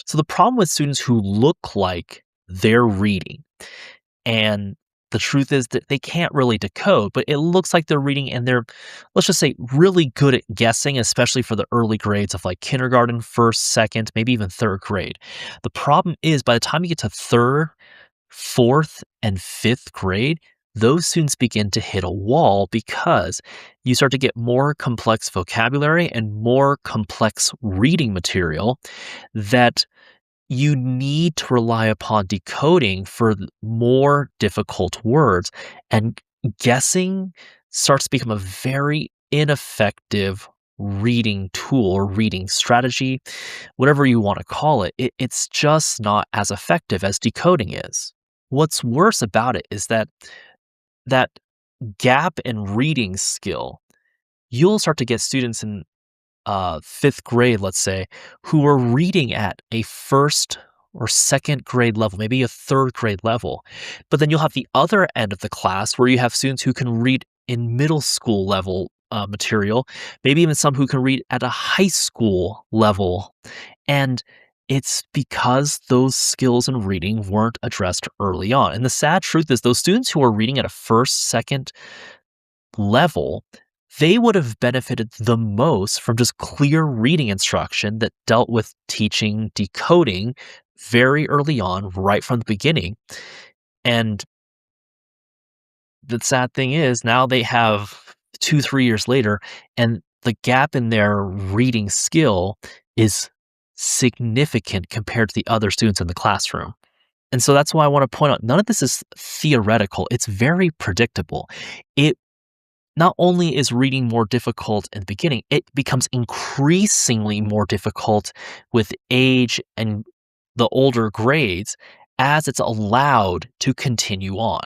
So the problem with students who look like they're reading, and the truth is that they can't really decode, but it looks like they're reading and they're, let's just say, really good at guessing, especially for the early grades of like kindergarten, first, second, maybe even third grade. The problem is by the time you get to third, fourth, and fifth grade, those students begin to hit a wall because you start to get more complex vocabulary and more complex reading material that you need to rely upon decoding for more difficult words. And guessing starts to become a very ineffective reading tool or reading strategy, whatever you want to call it. It's just not as effective as decoding is. What's worse about it is that gap in reading skill, you'll start to get students in fifth grade, let's say, who are reading at a first or second grade level, maybe a third grade level. But then you'll have the other end of the class where you have students who can read in middle school level material, maybe even some who can read at a high school level. And it's because those skills in reading weren't addressed early on. And the sad truth is, those students who are reading at a first, second level, they would have benefited the most from just clear reading instruction that dealt with teaching decoding very early on, right from the beginning. And the sad thing is, now they have 2, 3 years later, and the gap in their reading skill is significant compared to the other students in the classroom. And so that's why I want to point out, none of this is theoretical. It's very predictable. It not only is reading more difficult in the beginning, it becomes increasingly more difficult with age and the older grades as it's allowed to continue on.